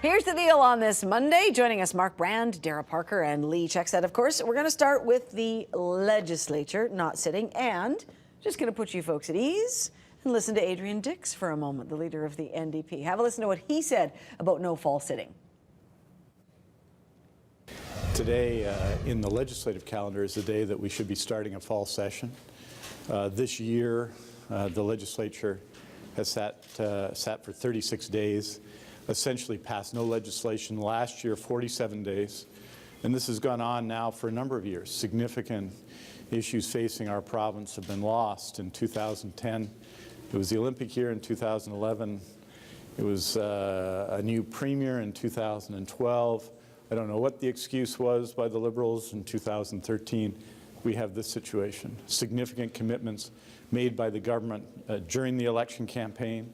Here's the deal on this Monday. Joining us, Mark Brand, Dara Parker, and Lee Checkset, of course. We're going to start with the legislature not sitting, and just going to put you folks at ease and listen to Adrian Dix for a moment, the leader of the NDP. Have a listen to what he said about no fall sitting. Today in the legislative calendar is the day that we should be starting a fall session. This year, the legislature has sat for 36 days, essentially passed no legislation. Last year, 47 days. And this has gone on now for a number of years. Significant issues facing our province have been lost. In 2010, it was the Olympic year. In 2011, it was a new premier. In 2012, I don't know what the excuse was by the Liberals. In 2013, we have this situation. Significant commitments made by the government during the election campaign,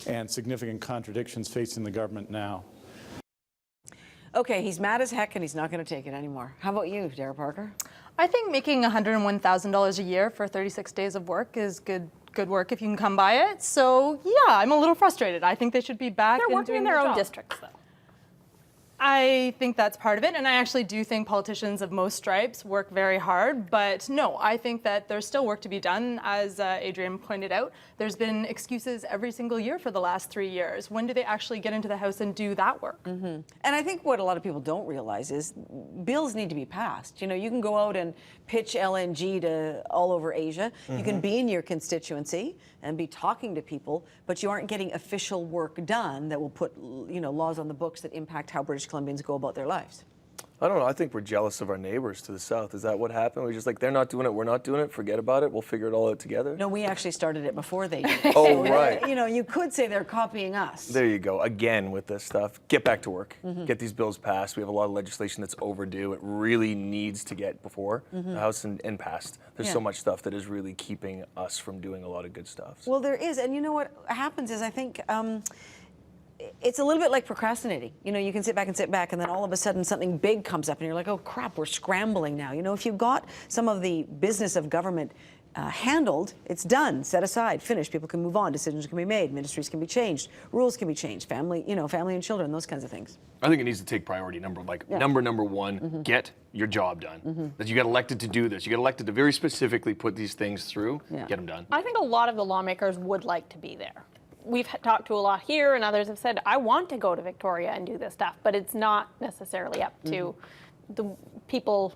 and significant contradictions facing the government now. Okay, he's mad as heck and he's not going to take it anymore. How about you, Dara Parker? I think making $101,000 a year for 36 days of work is good work if you can come by it. So yeah, I'm a little frustrated. I think they should be back. They're working in their own districts, though. I think that's part of it, and I actually do think politicians of most stripes work very hard, but no, I think that there's still work to be done. As Adrian pointed out, there's been excuses every single year for the last 3 years. When do they actually get into the House and do that work? Mm-hmm. And I think what a lot of people don't realize is bills need to be passed. You know, you can go out and pitch LNG to all over Asia. Mm-hmm. You can be in your constituency and be talking to people, but you aren't getting official work done that will put, you know, laws on the books that impact how British Columbians go about their lives. I don't know. I think we're jealous of our neighbors to the south. Is that what happened? We're just like, they're not doing it, we're not doing it, forget about it, we'll figure it all out together? No, we actually started it before they did. Oh, right. You know, you could say they're copying us. There you go. Again with this stuff. Get back to work. Mm-hmm. Get these bills passed. We have a lot of legislation that's overdue. It really needs to get before the House and passed. There's so much stuff that is really keeping us from doing a lot of good stuff. So. Well, there is. And you know what happens is I think it's a little bit like procrastinating. You know, you can sit back, and then all of a sudden something big comes up and you're like, oh crap, we're scrambling now. You know, if you've got some of the business of government handled, it's done, set aside, finished. People can move on, decisions can be made, ministries can be changed, rules can be changed, family and children, those kinds of things. I think it needs to take priority number one, get your job done. That you got elected to do this. You got elected to very specifically put these things through, get them done. I think a lot of the lawmakers would like to be there. We've talked to a lot here, and others have said, I want to go to Victoria and do this stuff, but it's not necessarily up to the people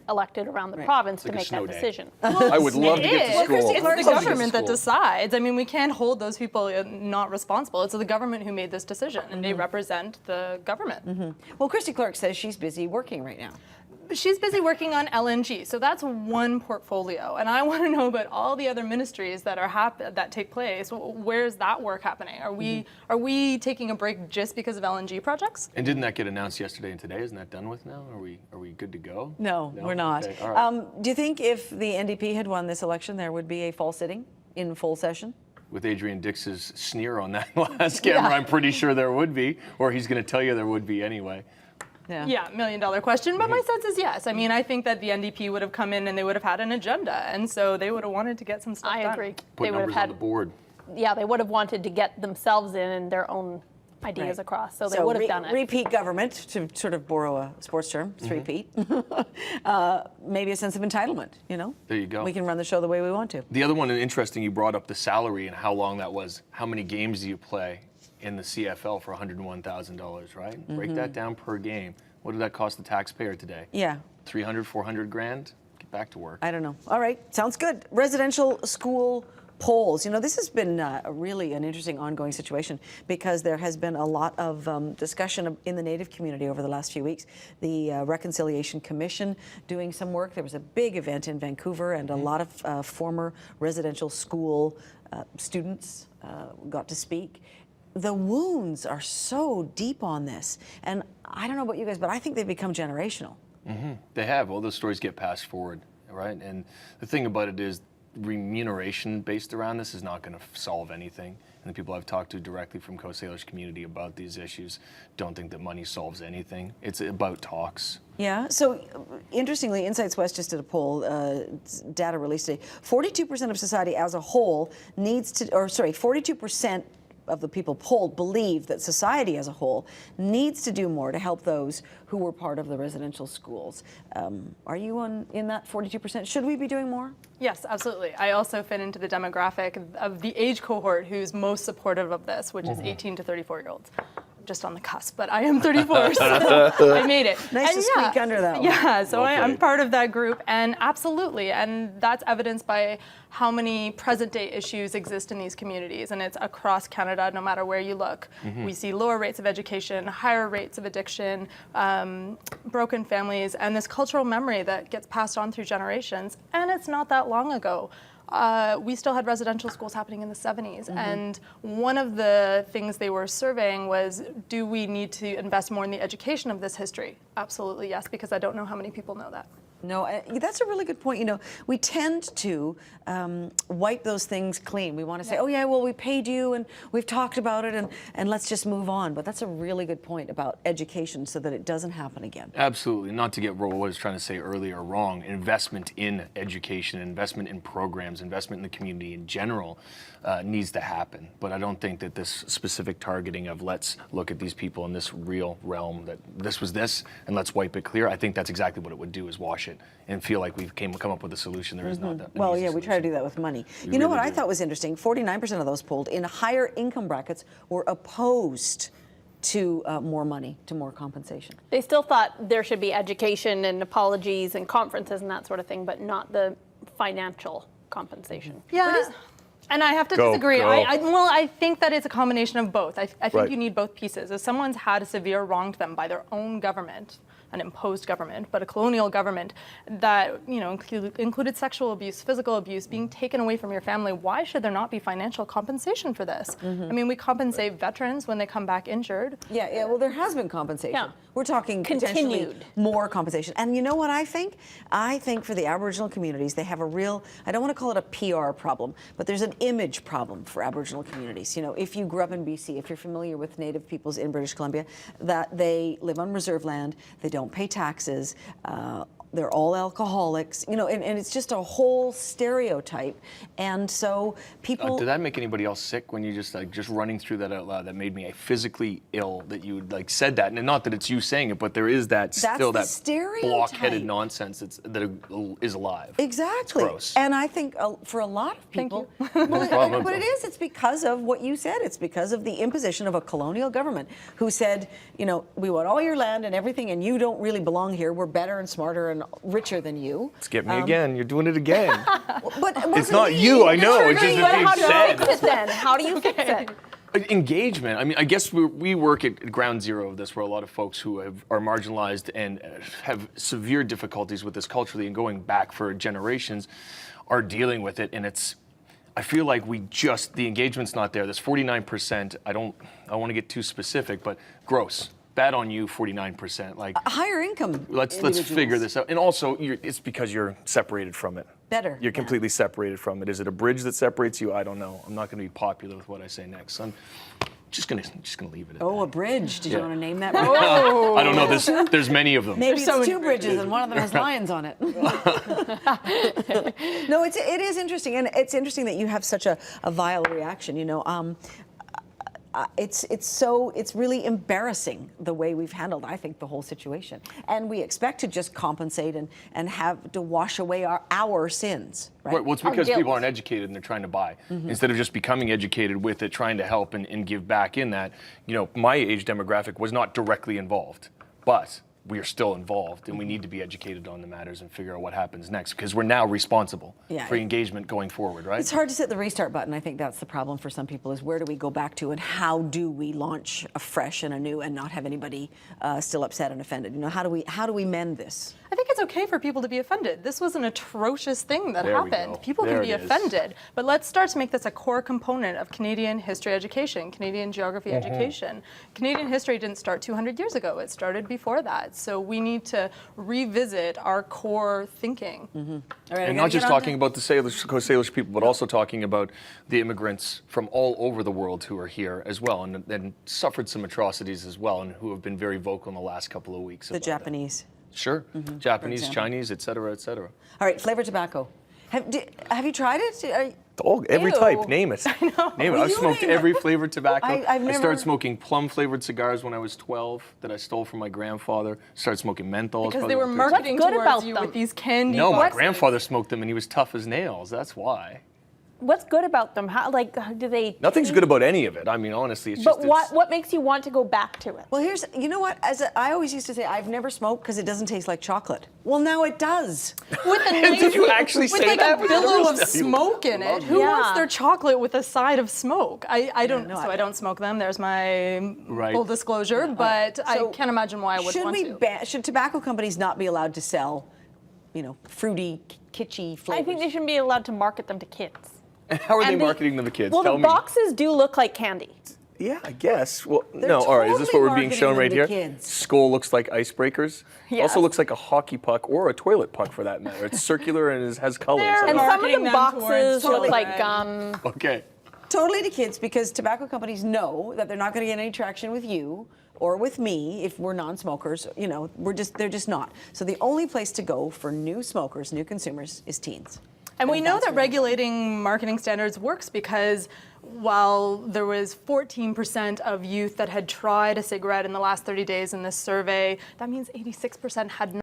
elected around the province to make that decision. I would love to get to school. It's the government that decides. I mean, we can't hold those people not responsible. It's the government who made this decision, and they represent the government. Well, Christy Clark says she's busy working right now. She's busy working on LNG, so that's one portfolio. And I want to know about all the other ministries that that take place. Where's that work happening? Are we taking a break just because of LNG projects? And didn't that get announced yesterday and today? Isn't that done with now? Are we good to go? No, we're not. Okay. All right. Do you think if the NDP had won this election, there would be a fall sitting in full session? With Adrian Dix's sneer on that last camera, I'm pretty sure there would be, or he's going to tell you there would be anyway. Yeah, $1 million question, but my sense is yes. I mean, I think that the NDP would have come in and they would have had an agenda, and so they would have wanted to get some stuff done. I agree. Put they would numbers have had, on the board. Yeah, they would have wanted to get themselves in and their own ideas across, so they would have done it. Repeat government, to sort of borrow a sports term, repeat. Maybe a sense of entitlement, you know? There you go. We can run the show the way we want to. The other one, interesting, you brought up the salary and how long that was. How many games do you play in the CFL for $101,000, right? Break that down per game. What did that cost the taxpayer today? Yeah. 300, 400 grand? Get back to work. I don't know. All right, sounds good. Residential school polls. You know, this has been really an interesting ongoing situation because there has been a lot of discussion in the Native community over the last few weeks. The Reconciliation Commission doing some work. There was a big event in Vancouver, and a lot of former residential school students got to speak. The wounds are so deep on this, and I don't know about you guys, but I think they've become generational. They have. All those stories get passed forward, right? And the thing about it is remuneration based around this is not going to solve anything. And the people I've talked to directly from Coast Salish community about these issues don't think that money solves anything. It's about talks. Yeah, so interestingly, Insights West just did a poll, data released today. 42% of society as a whole needs to, 42% the people polled believe that society as a whole needs to do more to help those who were part of the residential schools. Are you in that 42%? Should we be doing more? Yes, absolutely. I also fit into the demographic of the age cohort who's most supportive of this, which is 18 to 34-year-olds. Just on the cusp, but I am 34, so I made it. Nice to squeak under that one. Yeah, so Well I'm played. part of that group, and absolutely, and that's evidenced by how many present-day issues exist in these communities, and it's across Canada, no matter where you look. We see lower rates of education, higher rates of addiction, broken families, and this cultural memory that gets passed on through generations, and it's not that long ago. We still had residential schools happening in the 70s. And one of the things they were surveying was, do we need to invest more in the education of this history? Absolutely yes, because I don't know how many people know that. No, that's a really good point. You know, we tend to wipe those things clean. We want to say, oh yeah, well, we paid you and we've talked about it and let's just move on. But that's a really good point about education so that it doesn't happen again. Absolutely. Not to get what I was trying to say earlier wrong. Investment in education, investment in programs, investment in the community in general needs to happen. But I don't think that this specific targeting of let's look at these people in this real realm, that this was this and let's wipe it clear. I think that's exactly what it would do, is wash it and feel like we've come up with a solution. There is not that. Well, yeah, we try to do that with money. You know what I thought was interesting? 49% of those polled in higher income brackets were opposed to more money, to more compensation. They still thought there should be education and apologies and conferences and that sort of thing, but not the financial compensation. Yeah. And I have to disagree. Well, I think that it's a combination of both. I think you need both pieces. If someone's had a severe wrong to them by their own government, an imposed government, but a colonial government that included sexual abuse, physical abuse, being taken away from your family, why should there not be financial compensation for this? I mean, we compensate veterans when they come back injured. Yeah, well, there has been compensation. Yeah. We're talking potentially Continued. more compensation. And you know what I think? I think for the Aboriginal communities, they have a real, I don't want to call it a PR problem, but there's an image problem for Aboriginal communities. You know, if you grew up in BC, if you're familiar with Native peoples in British Columbia, that they live on reserve land, they don't pay taxes, they're all alcoholics, and it's just a whole stereotype. And so people... Did that make anybody else sick when you just running through that out loud? That made me physically ill that you said that. And not that it's you saying it, but there is that still that stereotype. blockheaded nonsense that is alive. Exactly. It's gross. And I think for a lot of people... No problem. But it's because of what you said. It's because of the imposition of a colonial government who said, we want all your land and everything, and you don't really belong here. We're better and smarter and richer than you. Skip me again. You're doing it again. But It's not you, I know. It's just How it's do you being fix it then? How do you fix it? Engagement. I mean, I guess we work at ground zero of this, where a lot of folks who are marginalized and have severe difficulties with this culturally and going back for generations are dealing with it. And I feel like the engagement's not there. This 49%, I don't want to get too specific, but gross. Bad on you, 49%. higher income. Let's figure this out. And also, it's because you're separated from it. Better. You're completely separated from it. Is it a bridge that separates you? I don't know. I'm not going to be popular with what I say next. So I'm just gonna leave it at that. Oh, a bridge. Did you want to name that bridge? I don't know. There's many of them. Maybe so it's many two bridges and one of them has lions on it. No, it is interesting, and it's interesting that you have such a vile reaction. It's really embarrassing the way we've handled, I think, the whole situation. And we expect to just compensate and have to wash away our sins, right? Well, it's because people aren't educated and they're trying to buy. Instead of just becoming educated with it, trying to help and give back in that. My age demographic was not directly involved, but we are still involved, and we need to be educated on the matters and figure out what happens next, because we're now responsible for engagement going forward, right? It's hard to hit the restart button. I think that's the problem for some people, is where do we go back to and how do we launch afresh and anew and not have anybody still upset and offended? How do we mend this? I think it's okay for people to be offended. This was an atrocious thing that There we happened. go. People There can be it is. offended, but let's start to make this a core component of Canadian history education, Canadian geography education. Canadian history didn't start 200 years ago. It started before that. So we need to revisit our core thinking. All right, And not just talking about the Coast Salish people, but also talking about the immigrants from all over the world who are here as well, and suffered some atrocities as well, and who have been very vocal in the last couple of weeks. The about Japanese. That. Sure. Japanese, example. Chinese, et cetera, et cetera. All right, flavored tobacco. Have you tried it? Every Ew. type, name it. Name it. I've you smoked name it. every flavored tobacco. I've I never- started smoking plum-flavored cigars when I was 12 that I stole from my grandfather. Started smoking menthols. Because probably they were when I was 13. marketing What's good towards about you them? with these candy No, my boxes. grandfather smoked them and he was tough as nails. That's why. What's good about them? How, like, do they? Nothing's good about any of it. I mean, honestly, it's But just. what makes you want to go back to it? Well, you know what? I always used to say, I've never smoked because it doesn't taste like chocolate. Well, now it does. With a nice, Did you actually with say like that? a billow of You smoke in it. Who Yeah. wants their chocolate with a side of smoke? I don't. no, so I don't smoke them. There's my Right. full disclosure. But I So can't imagine why I would want to. Should tobacco companies not be allowed to sell, fruity, kitschy flavors? I think they shouldn't be allowed to market them to kids. How are they And marketing them to kids? Well, Tell the me. boxes do look like candy. Yeah, I guess. Well, They're no. All right. Is this what totally we're being shown right marketing here? them to kids. Skull looks like icebreakers. Yes. Also looks like a hockey puck or a toilet puck for that matter. It's circular and has colors. They're And on it. some of Marketing the them boxes towards look like children. gum. Okay. Totally to kids, because tobacco companies know that they're not going to get any traction with you or with me if we're non-smokers. They're just not. So the only place to go for new smokers, new consumers, is teens. And we know that's that where- regulating marketing standards works because while there was 14% of youth that had tried a cigarette in the last 30 days in this survey, that means 86% had